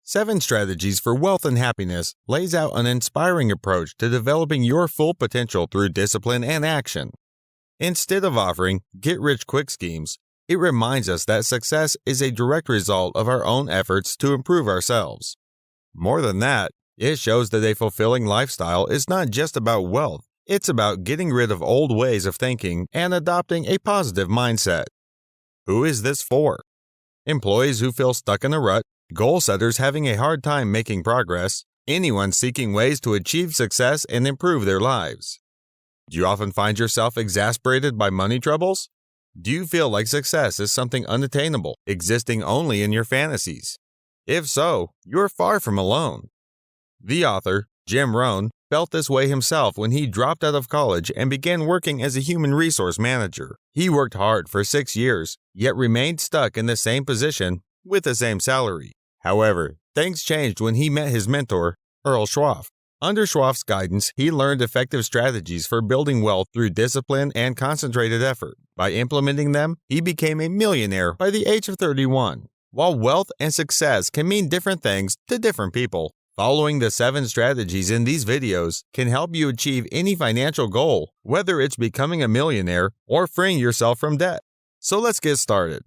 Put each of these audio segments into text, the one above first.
7 Strategies for Wealth and Happiness lays out an inspiring approach to developing your full potential through discipline and action. Instead of offering get-rich-quick schemes, it reminds us that success is a direct result of our own efforts to improve ourselves. More than that, it shows that a fulfilling lifestyle is not just about wealth, it's about getting rid of old ways of thinking and adopting a positive mindset. Who is this for? Employees who feel stuck in a rut, goal setters having a hard time making progress, anyone seeking ways to achieve success and improve their lives. Do you often find yourself exasperated by money troubles? Do you feel like success is something unattainable, existing only in your fantasies? If so, you're far from alone. The author, Jim Rohn, felt this way himself when he dropped out of college and began working as a human resource manager. He worked hard for 6 years, yet remained stuck in the same position with the same salary. However, things changed when he met his mentor, Earl Schwab. Under Schwab's guidance, he learned effective strategies for building wealth through discipline and concentrated effort. By implementing them, he became a millionaire by the age of 31. While wealth and success can mean different things to different people, following the 7 strategies in these videos can help you achieve any financial goal, whether it's becoming a millionaire or freeing yourself from debt. So let's get started.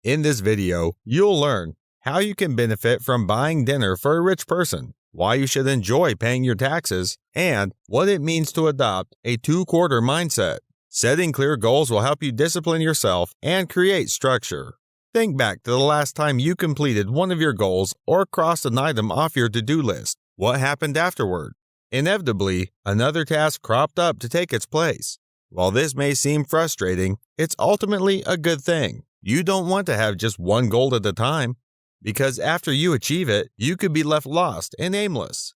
In this video, you'll learn how you can benefit from buying dinner for a rich person, why you should enjoy paying your taxes, and what it means to adopt a 2-quarter mindset. Setting clear goals will help you discipline yourself and create structure. Think back to the last time you completed one of your goals or crossed an item off your to-do list. What happened afterward? Inevitably, another task cropped up to take its place. While this may seem frustrating, it's ultimately a good thing. You don't want to have just one goal at a time, because after you achieve it, you could be left lost and aimless.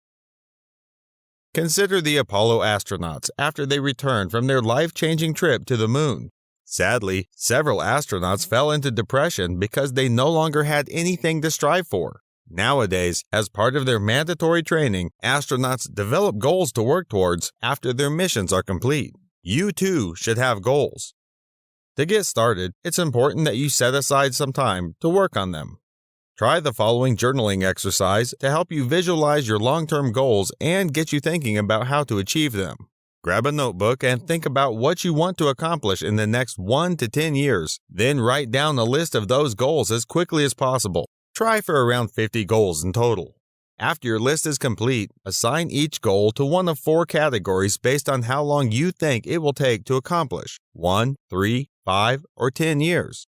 Consider the Apollo astronauts after they returned from their life-changing trip to the moon. Sadly, several astronauts fell into depression because they no longer had anything to strive for. Nowadays, as part of their mandatory training, astronauts develop goals to work towards after their missions are complete. You too should have goals. To get started, it's important that you set aside some time to work on them. Try the following journaling exercise to help you visualize your long-term goals and get you thinking about how to achieve them. Grab a notebook and think about what you want to accomplish in the next 1 to 10 years. Then write down a list of those goals as quickly as possible. Try for around 50 goals in total. After your list is complete, assign each goal to one of 4 categories based on how long you think it will take to accomplish: 1, 3, 5, or 10 years.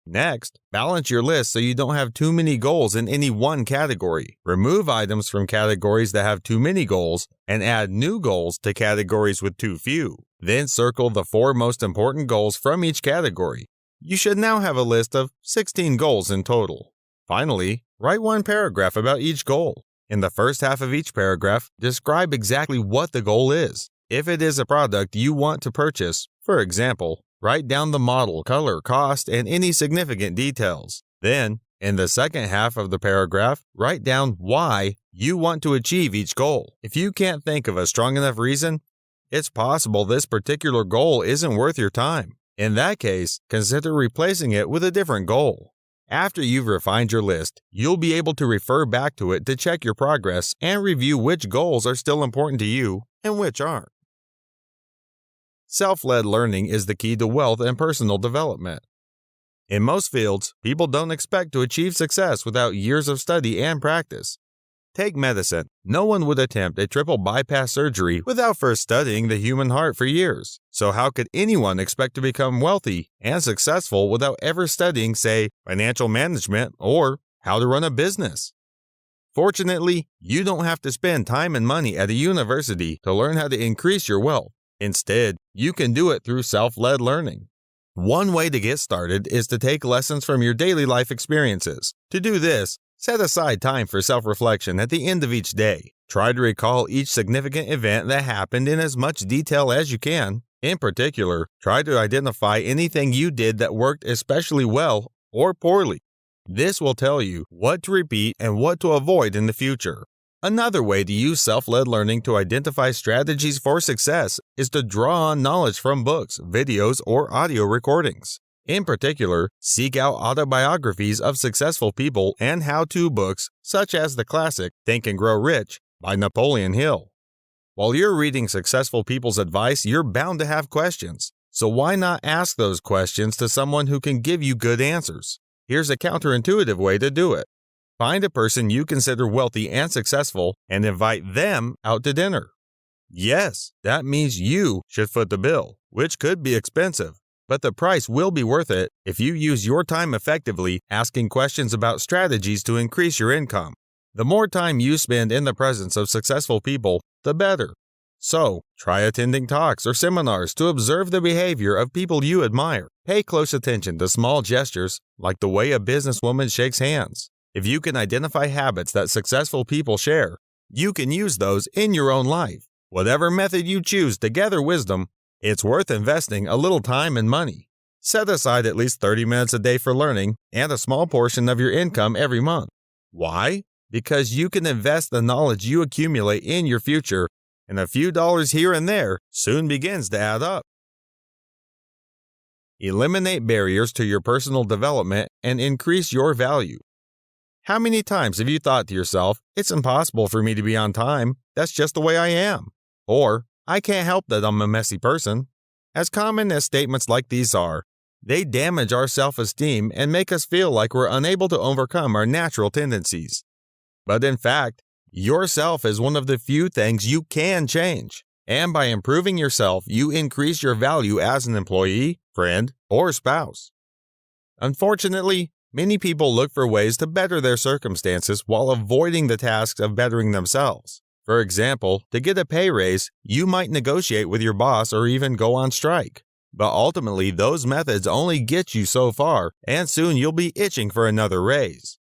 Next, balance your list so you don't have too many goals in any one category. Remove items from categories that have too many goals and add new goals to categories with too few. Then circle the 4 most important goals from each category. You should now have a list of 16 goals in total. Finally, write 1 paragraph about each goal. In the first half of each paragraph, describe exactly what the goal is. If it is a product you want to purchase, for example, write down the model, color, cost, and any significant details. Then, in the second half of the paragraph, write down why you want to achieve each goal. If you can't think of a strong enough reason, it's possible this particular goal isn't worth your time. In that case, consider replacing it with a different goal. After you've refined your list, you'll be able to refer back to it to check your progress and review which goals are still important to you and which aren't. Self-led learning is the key to wealth and personal development. In most fields, people don't expect to achieve success without years of study and practice. Take medicine. No one would attempt a triple bypass surgery without first studying the human heart for years. So how could anyone expect to become wealthy and successful without ever studying, say, financial management or how to run a business? Fortunately, you don't have to spend time and money at a university to learn how to increase your wealth. Instead, you can do it through self-led learning. One way to get started is to take lessons from your daily life experiences. To do this, set aside time for self-reflection at the end of each day. Try to recall each significant event that happened in as much detail as you can. In particular, try to identify anything you did that worked especially well or poorly. This will tell you what to repeat and what to avoid in the future. Another way to use self-led learning to identify strategies for success is to draw on knowledge from books, videos, or audio recordings. In particular, seek out autobiographies of successful people and how-to books such as the classic Think and Grow Rich by Napoleon Hill. While you're reading successful people's advice, you're bound to have questions. So why not ask those questions to someone who can give you good answers? Here's a counterintuitive way to do it. Find a person you consider wealthy and successful and invite them out to dinner. Yes, that means you should foot the bill, which could be expensive. But the price will be worth it if you use your time effectively asking questions about strategies to increase your income. The more time you spend in the presence of successful people, the better. So, try attending talks or seminars to observe the behavior of people you admire. Pay close attention to small gestures, like the way a businesswoman shakes hands. If you can identify habits that successful people share, you can use those in your own life. Whatever method you choose to gather wisdom, it's worth investing a little time and money. Set aside at least 30 minutes a day for learning and a small portion of your income every month. Why? Because you can invest the knowledge you accumulate in your future, and a few dollars here and there soon begins to add up. Eliminate barriers to your personal development and increase your value. How many times have you thought to yourself, it's impossible for me to be on time, that's just the way I am? Or, I can't help that I'm a messy person. As common as statements like these are, they damage our self-esteem and make us feel like we're unable to overcome our natural tendencies. But in fact, yourself is one of the few things you can change. And by improving yourself, you increase your value as an employee, friend, or spouse. Unfortunately, many people look for ways to better their circumstances while avoiding the tasks of bettering themselves. For example, to get a pay raise, you might negotiate with your boss or even go on strike. But ultimately, those methods only get you so far, and soon you'll be itching for another raise.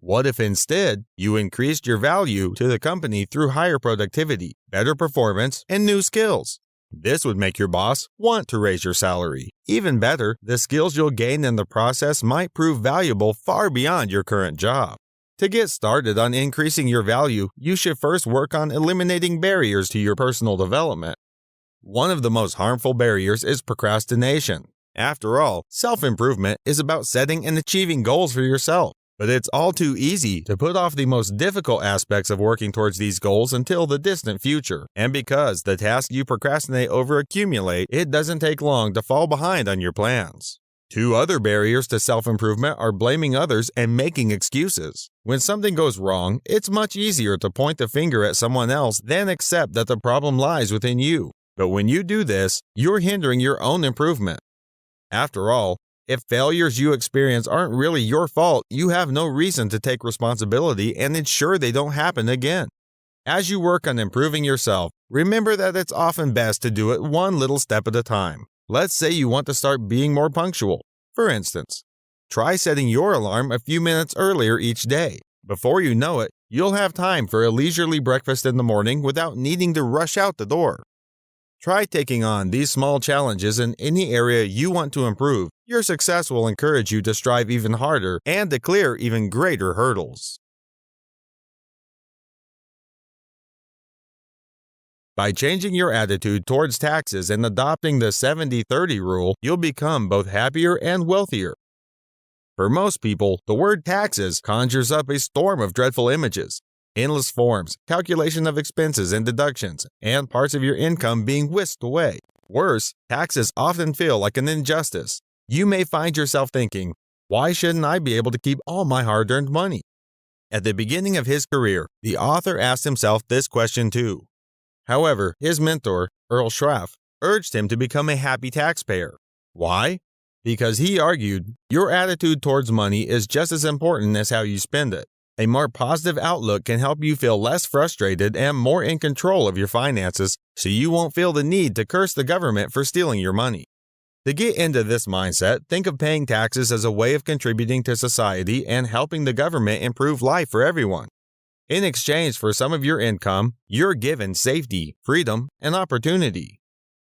What if instead, you increased your value to the company through higher productivity, better performance, and new skills? This would make your boss want to raise your salary. Even better, the skills you'll gain in the process might prove valuable far beyond your current job. To get started on increasing your value, you should first work on eliminating barriers to your personal development. One of the most harmful barriers is procrastination. After all, self-improvement is about setting and achieving goals for yourself. But it's all too easy to put off the most difficult aspects of working towards these goals until the distant future. And because the tasks you procrastinate over accumulate, it doesn't take long to fall behind on your plans. Two other barriers to self-improvement are blaming others and making excuses. When something goes wrong, it's much easier to point the finger at someone else than accept that the problem lies within you. But when you do this, you're hindering your own improvement. After all, if failures you experience aren't really your fault, you have no reason to take responsibility and ensure they don't happen again. As you work on improving yourself, remember that it's often best to do it one little step at a time. Let's say you want to start being more punctual. For instance, try setting your alarm a few minutes earlier each day. Before you know it, you'll have time for a leisurely breakfast in the morning without needing to rush out the door. Try taking on these small challenges in any area you want to improve. Your success will encourage you to strive even harder and to clear even greater hurdles. By changing your attitude towards taxes and adopting the 70-30 rule, you'll become both happier and wealthier. For most people, the word taxes conjures up a storm of dreadful images. Endless forms, calculation of expenses and deductions, and parts of your income being whisked away. Worse, taxes often feel like an injustice. You may find yourself thinking, why shouldn't I be able to keep all my hard-earned money? At the beginning of his career, the author asked himself this question too. However, his mentor, Earl Schraff, urged him to become a happy taxpayer. Why? Because he argued, your attitude towards money is just as important as how you spend it. A more positive outlook can help you feel less frustrated and more in control of your finances, so you won't feel the need to curse the government for stealing your money. To get into this mindset, think of paying taxes as a way of contributing to society and helping the government improve life for everyone. In exchange for some of your income, you're given safety, freedom, and opportunity.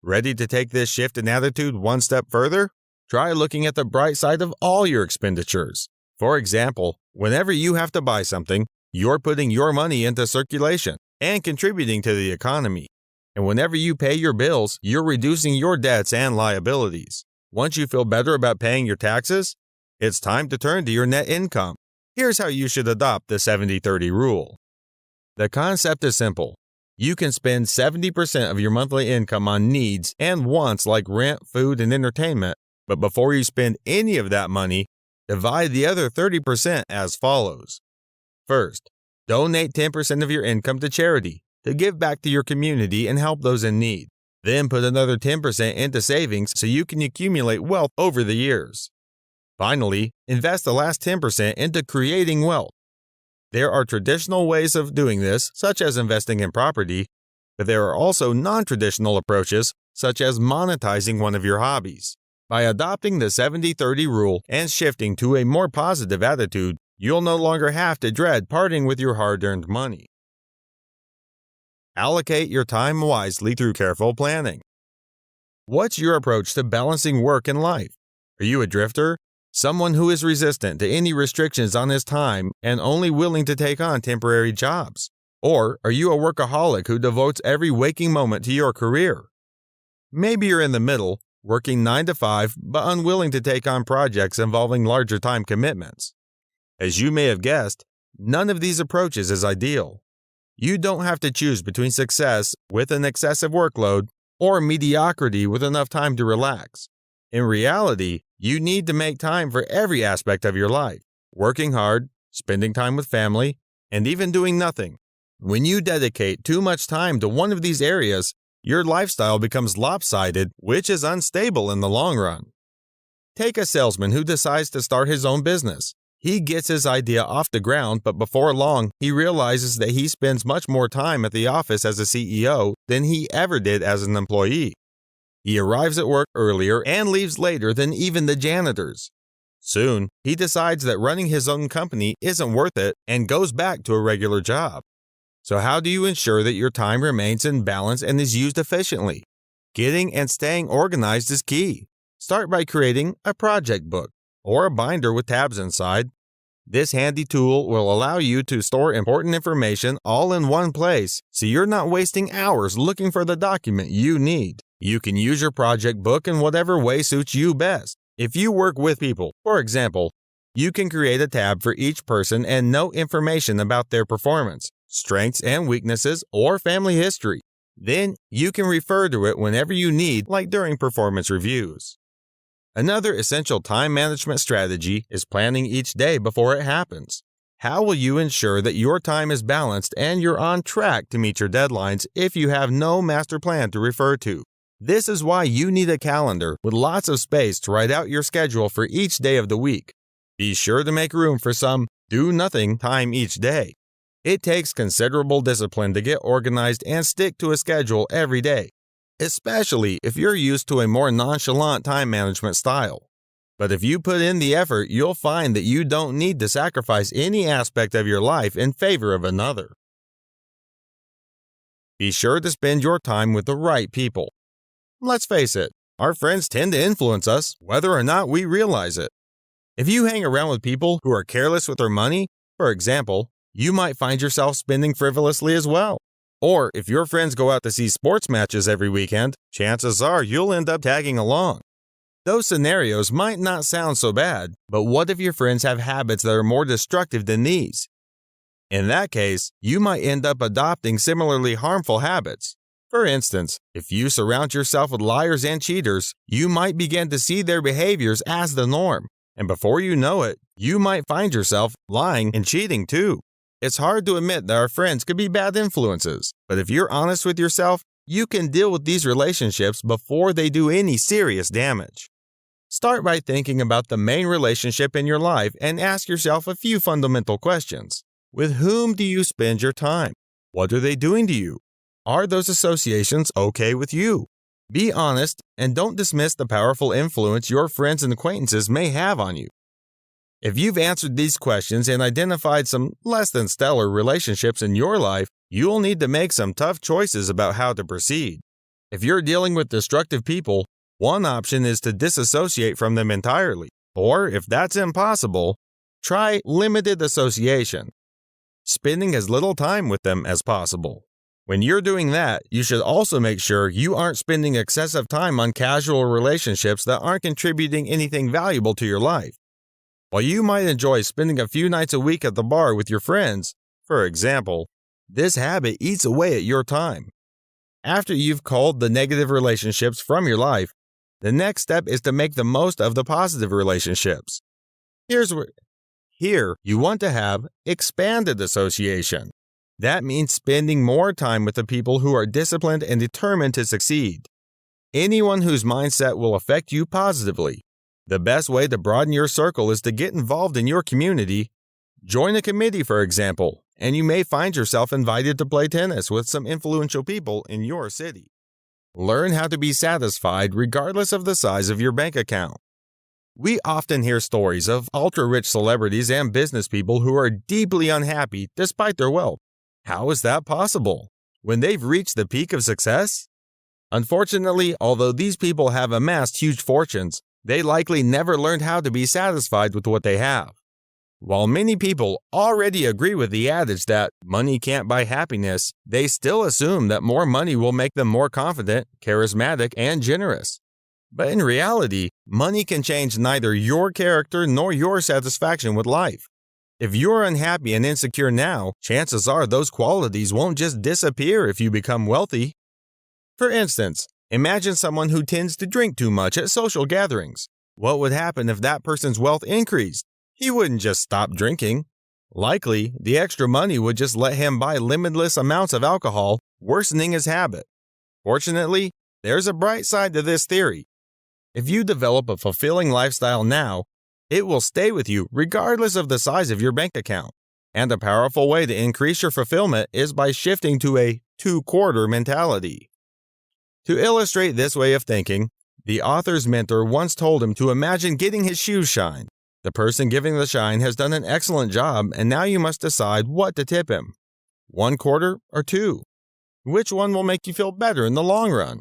Ready to take this shift in attitude one step further? Try looking at the bright side of all your expenditures. For example, whenever you have to buy something, you're putting your money into circulation and contributing to the economy. And whenever you pay your bills, you're reducing your debts and liabilities. Once you feel better about paying your taxes, it's time to turn to your net income. Here's how you should adopt the 70-30 rule. The concept is simple. You can spend 70% of your monthly income on needs and wants like rent, food, and entertainment, but before you spend any of that money, divide the other 30% as follows. First, donate 10% of your income to charity, to give back to your community and help those in need. Then put another 10% into savings so you can accumulate wealth over the years. Finally, invest the last 10% into creating wealth. There are traditional ways of doing this, such as investing in property, but there are also non-traditional approaches, such as monetizing one of your hobbies. By adopting the 70-30 rule and shifting to a more positive attitude, you'll no longer have to dread parting with your hard-earned money. Allocate your time wisely through careful planning. What's your approach to balancing work and life? Are you a drifter? Someone who is resistant to any restrictions on his time and only willing to take on temporary jobs? Or are you a workaholic who devotes every waking moment to your career? Maybe you're in the middle, working 9 to 5 but unwilling to take on projects involving larger time commitments. As you may have guessed, none of these approaches is ideal. You don't have to choose between success with an excessive workload or mediocrity with enough time to relax. In reality, you need to make time for every aspect of your life, working hard, spending time with family, and even doing nothing. When you dedicate too much time to one of these areas, your lifestyle becomes lopsided, which is unstable in the long run. Take a salesman who decides to start his own business. He gets his idea off the ground, but before long, he realizes that he spends much more time at the office as a CEO than he ever did as an employee. He arrives at work earlier and leaves later than even the janitors. Soon, he decides that running his own company isn't worth it and goes back to a regular job. So how do you ensure that your time remains in balance and is used efficiently? Getting and staying organized is key. Start by creating a project book or a binder with tabs inside. This handy tool will allow you to store important information all in one place, so you're not wasting hours looking for the document you need. You can use your project book in whatever way suits you best. If you work with people, for example, you can create a tab for each person and note information about their performance, strengths and weaknesses, or family history. Then you can refer to it whenever you need, like during performance reviews. Another essential time management strategy is planning each day before it happens. How will you ensure that your time is balanced and you're on track to meet your deadlines if you have no master plan to refer to? This is why you need a calendar with lots of space to write out your schedule for each day of the week. Be sure to make room for some do-nothing time each day. It takes considerable discipline to get organized and stick to a schedule every day, especially if you're used to a more nonchalant time management style. But if you put in the effort, you'll find that you don't need to sacrifice any aspect of your life in favor of another. Be sure to spend your time with the right people. Let's face it, our friends tend to influence us, whether or not we realize it. If you hang around with people who are careless with their money, for example, you might find yourself spending frivolously as well. Or if your friends go out to see sports matches every weekend, chances are you'll end up tagging along. Those scenarios might not sound so bad, but what if your friends have habits that are more destructive than these? In that case, you might end up adopting similarly harmful habits. For instance, if you surround yourself with liars and cheaters, you might begin to see their behaviors as the norm, and before you know it, you might find yourself lying and cheating too. It's hard to admit that our friends could be bad influences, but if you're honest with yourself, you can deal with these relationships before they do any serious damage. Start by thinking about the main relationship in your life and ask yourself a few fundamental questions. With whom do you spend your time? What are they doing to you? Are those associations okay with you? Be honest and don't dismiss the powerful influence your friends and acquaintances may have on you. If you've answered these questions and identified some less than stellar relationships in your life, you'll need to make some tough choices about how to proceed. If you're dealing with destructive people, one option is to disassociate from them entirely. Or if that's impossible, try limited association, spending as little time with them as possible. When you're doing that, you should also make sure you aren't spending excessive time on casual relationships that aren't contributing anything valuable to your life. While you might enjoy spending a few nights a week at the bar with your friends, for example, this habit eats away at your time. After you've culled the negative relationships from your life, the next step is to make the most of the positive relationships. Here, you want to have expanded association. That means spending more time with the people who are disciplined and determined to succeed. Anyone whose mindset will affect you positively. The best way to broaden your circle is to get involved in your community. Join a committee, for example, and you may find yourself invited to play tennis with some influential people in your city. Learn how to be satisfied regardless of the size of your bank account. We often hear stories of ultra-rich celebrities and business people who are deeply unhappy despite their wealth. How is that possible? When they've reached the peak of success? Unfortunately, although these people have amassed huge fortunes, they likely never learned how to be satisfied with what they have. While many people already agree with the adage that money can't buy happiness, they still assume that more money will make them more confident, charismatic, and generous. But in reality, money can change neither your character nor your satisfaction with life. If you're unhappy and insecure now, chances are those qualities won't just disappear if you become wealthy. For instance, imagine someone who tends to drink too much at social gatherings. What would happen if that person's wealth increased? He wouldn't just stop drinking. Likely, the extra money would just let him buy limitless amounts of alcohol, worsening his habit. Fortunately, there's a bright side to this theory. If you develop a fulfilling lifestyle now, it will stay with you regardless of the size of your bank account. And a powerful way to increase your fulfillment is by shifting to a two-quarter mentality. To illustrate this way of thinking, the author's mentor once told him to imagine getting his shoes shined. The person giving the shine has done an excellent job, and now you must decide what to tip him. 1/4 or 2? Which one will make you feel better in the long run?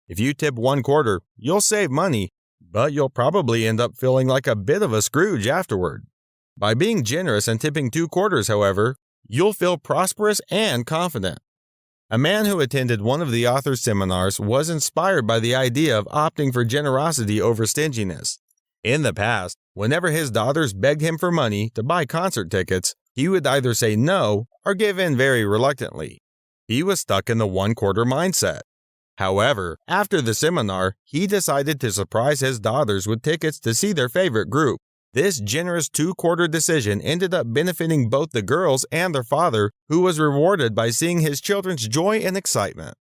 If you tip 1/4, you'll save money, but you'll probably end up feeling like a bit of a Scrooge afterward. By being generous and tipping 2/4, however, you'll feel prosperous and confident. A man who attended one of the author's seminars was inspired by the idea of opting for generosity over stinginess. In the past, whenever his daughters begged him for money to buy concert tickets, he would either say no or give in very reluctantly. He was stuck in the 1/4 mindset. However, after the seminar, he decided to surprise his daughters with tickets to see their favorite group. This generous 2/4 decision ended up benefiting both the girls and their father, who was rewarded by seeing his children's joy and excitement.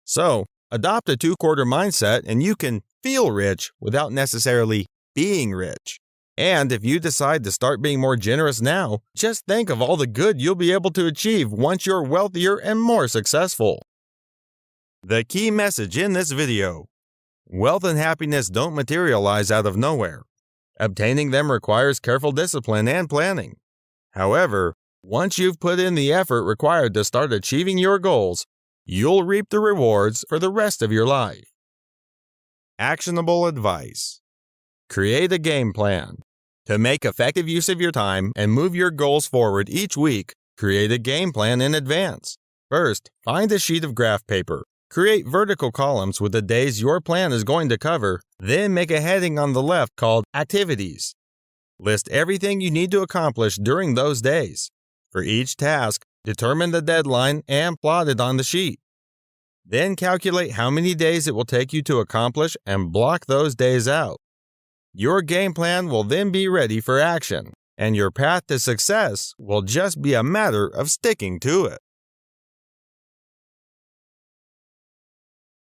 So, adopt a 2/4 mindset and you can feel rich without necessarily being rich. And if you decide to start being more generous now, just think of all the good you'll be able to achieve once you're wealthier and more successful. The key message in this video: wealth and happiness don't materialize out of nowhere. Obtaining them requires careful discipline and planning. However, once you've put in the effort required to start achieving your goals, you'll reap the rewards for the rest of your life. Actionable advice: create a game plan. To make effective use of your time and move your goals forward each week, create a game plan in advance. First, find a sheet of graph paper. Create vertical columns with the days your plan is going to cover, then make a heading on the left called Activities. List everything you need to accomplish during those days. For each task, determine the deadline and plot it on the sheet. Then calculate how many days it will take you to accomplish and block those days out. Your game plan will then be ready for action, and your path to success will just be a matter of sticking to it.